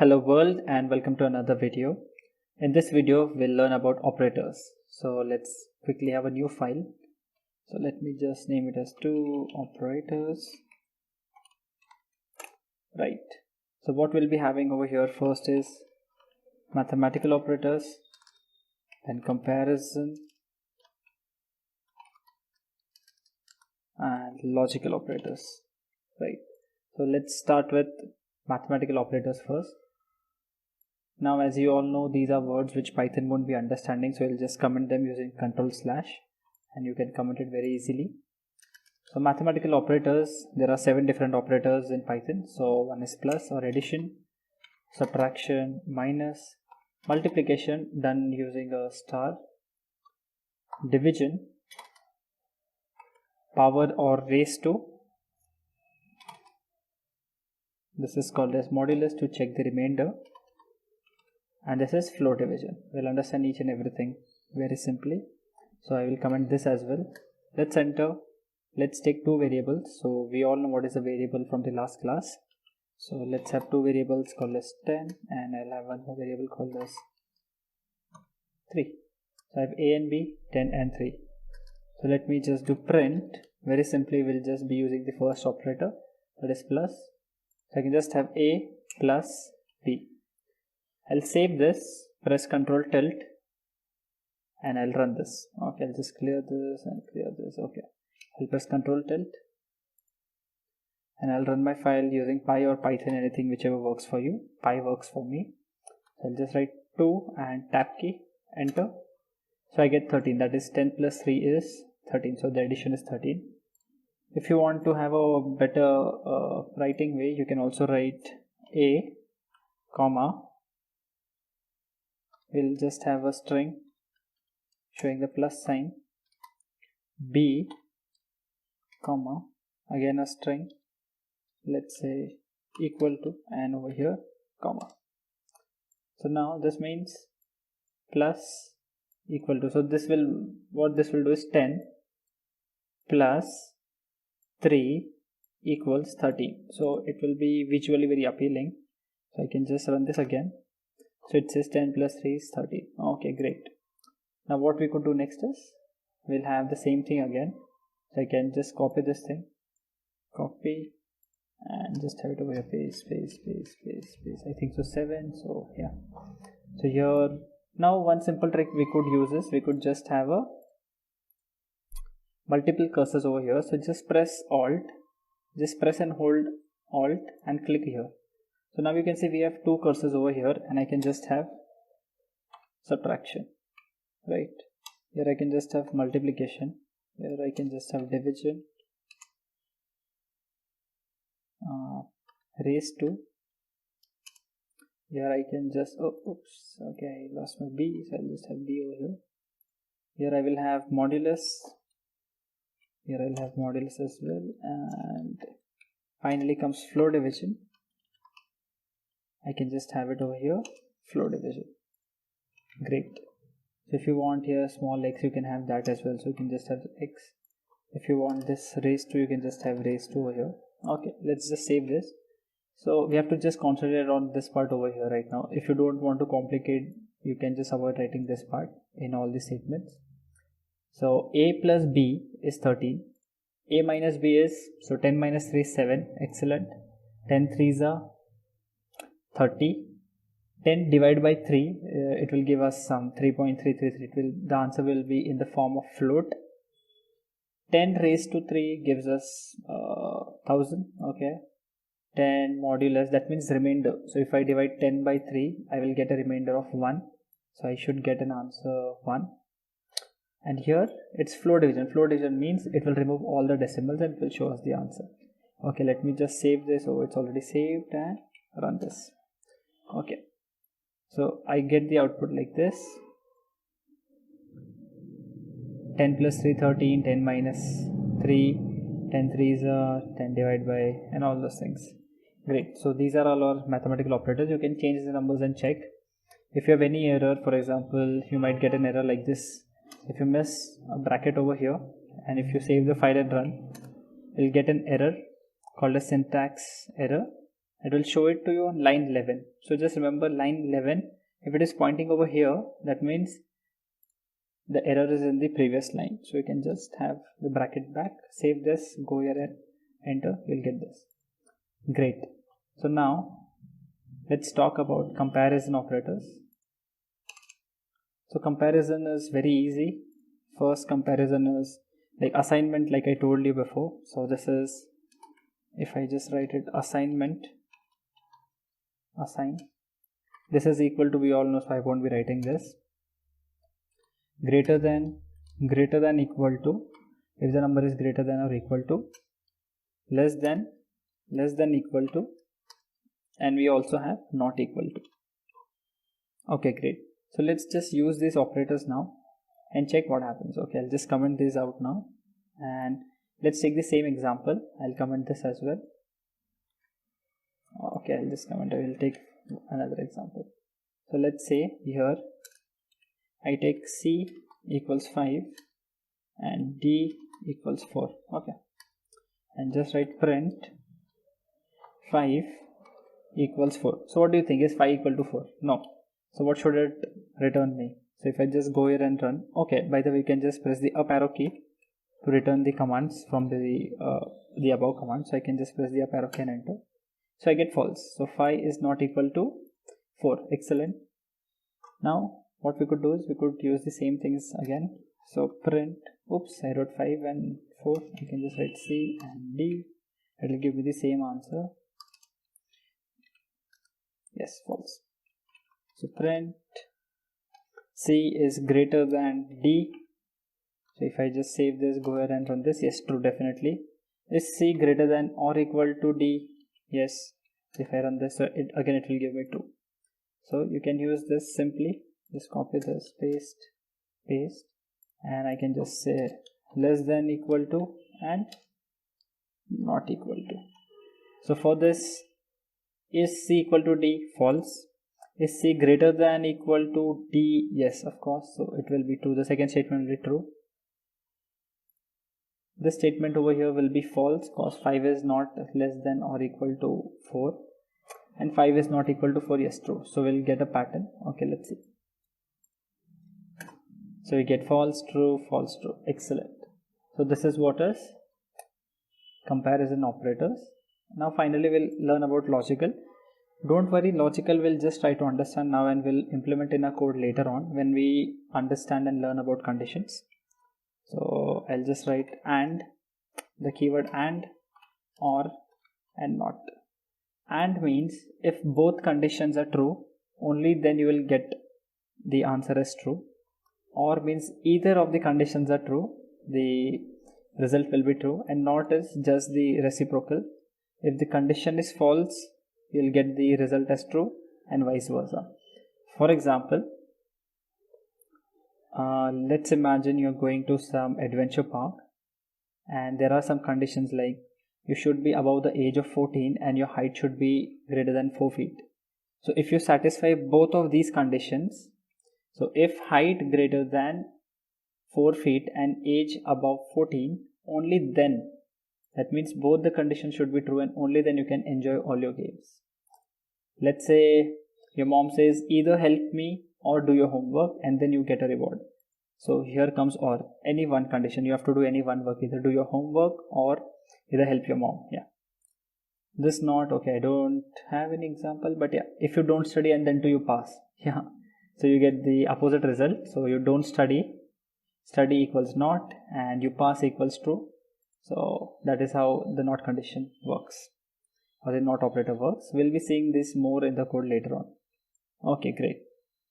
Hello world and welcome to another video. In this video we'll learn about operators. So let's quickly have a new file. So let me just name it as 2operators. Right. So what we'll be having over here first is mathematical operators, then comparison and logical operators. Right. So let's start with mathematical operators first. Now as you all know, these are words which Python won't be understanding, so I'll just comment them using control/ and you can comment it very easily. So mathematical operators, there are 7 different operators in Python. So one is plus or addition, subtraction, minus, multiplication done using a star, division, power or raise to, this is called as modulus to check the remainder, and this is floor division. We'll understand each and everything very simply. So I will comment this as well. Let's enter. Let's take 2 variables. So we all know what is a variable from the last class. So let's have 2 variables called as 10, and I'll have one more variable called as 3. So I have a and b, 10 and 3. So let me just do print. Very simply we'll just be using the first operator, that is plus. So I can just have a plus b. I'll save this, press Ctrl Tilt, and I'll run this. Okay, I'll just clear this and clear this. Okay, I'll press Ctrl Tilt, and I'll run my file using Py or Python, anything whichever works for you. Py works for me. So I'll just write 2 and tab key, enter. So I get 13. That is 10 plus 3 is 13. So the addition is 13. If you want to have a better writing way, you can also write a, comma. We'll just have a string showing the plus sign, b, comma, again a string, let's say equal to, and over here comma. So now this means plus equal to, so this will, what this will do is 10 plus 3 equals 13. So it will be visually very appealing. So I can just run this again. So it says 10 plus 3 is 13. Okay, great. Now what we could do next is, we'll have the same thing again. So I can just copy this thing, copy, and just have it over here, paste, paste, paste, paste, paste. I think so 7. So yeah. So here, now one simple trick we could use is, we could just have a multiple cursors over here. So just press Alt, just press and hold Alt and click here. So now you can see we have 2 cursors over here, and I can just have subtraction, right? Here I can just have multiplication, here I can just have division, raise to, here I can just, oops, okay, I lost my b, so I'll just have b over here. Here I will have modulus, here I'll have modulus as well, and finally comes floor division. I can just have it over here, floor division. Great. So if you want here small x, you can have that as well. So you can just have x. If you want this raised to, you can just have raised to over here. Okay, let's just save this. So we have to just concentrate on this part over here right now. If you don't want to complicate, you can just avoid writing this part in all the statements. So a plus b is 13. A minus b is, so 10 minus 3 is 7. Excellent. 10 3s are 30. 10 divided by 3, it will give us some 3.333. The answer will be in the form of float. 10 raised to 3 gives us 1000. Okay. 10 modulus, that means remainder. So if I divide 10 by 3, I will get a remainder of 1. So I should get an answer 1. And here it's floor division. Floor division means it will remove all the decimals and it will show us the answer. Okay, let me just save this. Oh, it's already saved, and run this. Okay, so I get the output like this. 10 plus 3 13, 10 minus 3, 10 3s 10 divided by, and all those things. Great. So these are all our mathematical operators. You can change the numbers and check. If you have any error, for example, you might get an error like this. If you miss a bracket over here, and if you save the file and run, you'll get an error called a syntax error, it will show it to you on line 11. So just remember line 11, if it is pointing over here, that means the error is in the previous line. So you can just have the bracket back, save this, go here and enter, you'll get this. Great. So now let's talk about comparison operators. So comparison is very easy. First comparison is like assignment, like I told you before. So this is, if I just write it, assignment, assign, this is equal to, we all know, so I won't be writing this. Greater than equal to, if the number is greater than or equal to, less than equal to, and we also have not equal to. Okay, great. So let's just use these operators now and check what happens. Okay, I'll just comment this out now, and let's take the same example. I'll comment this as well. Okay, I'll just comment, I will take another example. So let's say here I take C equals 5 and D equals 4. Okay, and just write print 5 equals 4. So what do you think? Is 5 equal to 4? No. So what should it return me? So if I just go here and run, okay, by the way, you can just press the up arrow key to return the commands from the above command. So I can just press the up arrow key and enter. So I get false. So 5 is not equal to 4. Excellent. Now what we could do is we could use the same things again. So print, oops, I wrote 5 and 4. I can just write C and D. It will give me the same answer. Yes, false. So print C is greater than D. So if I just save this, go ahead and run this. Yes, true, definitely. Is C greater than or equal to D? Yes. If I run this, so it will give me true. So you can use this simply. Just copy this, paste, and I can just say less than equal to and not equal to. So for this, is C equal to D? False. Is C greater than equal to D? Yes, of course. So it will be true. The second statement will be true. This statement over here will be false because 5 is not less than or equal to 4, and 5 is not equal to 4. Yes, true. So we'll get a pattern. Okay, let's see. So we get false, true, false, true. Excellent. So this is what is comparison operators. Now finally we'll learn about logical. Don't worry, logical we'll just try to understand now and we'll implement in our code later on when we understand and learn about conditions. So I'll just write and, the keyword and, or, and not. And means if both conditions are true, only then you will get the answer as true. Or means either of the conditions are true, the result will be true, and not is just the reciprocal. If the condition is false, you'll get the result as true, and vice versa. For example, let's imagine you're going to some adventure park and there are some conditions like you should be above the age of 14 and your height should be greater than 4 feet. So if you satisfy both of these conditions, so if height greater than 4 feet and age above 14, only then, that means both the conditions should be true and only then you can enjoy all your games. Let's say your mom says either help me or do your homework and then you get a reward. So here comes or, any one condition, you have to do any one work, either do your homework or either help your mom. Yeah. This not, okay, I don't have any example, but yeah, if you don't study and then do you pass. Yeah. So you get the opposite result. So you don't study equals not, and you pass equals true. So that is how the not condition works, or the not operator works. We'll be seeing this more in the code later on. Okay, great.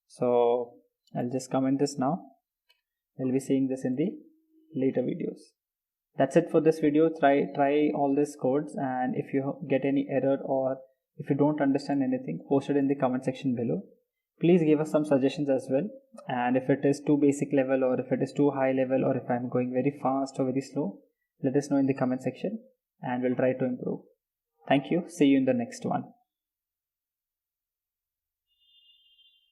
So I'll just comment this now. We'll be seeing this in the later videos. That's it for this video. Try all these codes, and if you get any error or if you don't understand anything, post it in the comment section below. Please give us some suggestions as well, and if it is too basic level or if it is too high level or if I'm going very fast or very slow, let us know in the comment section and we'll try to improve. Thank you. See you in the next one.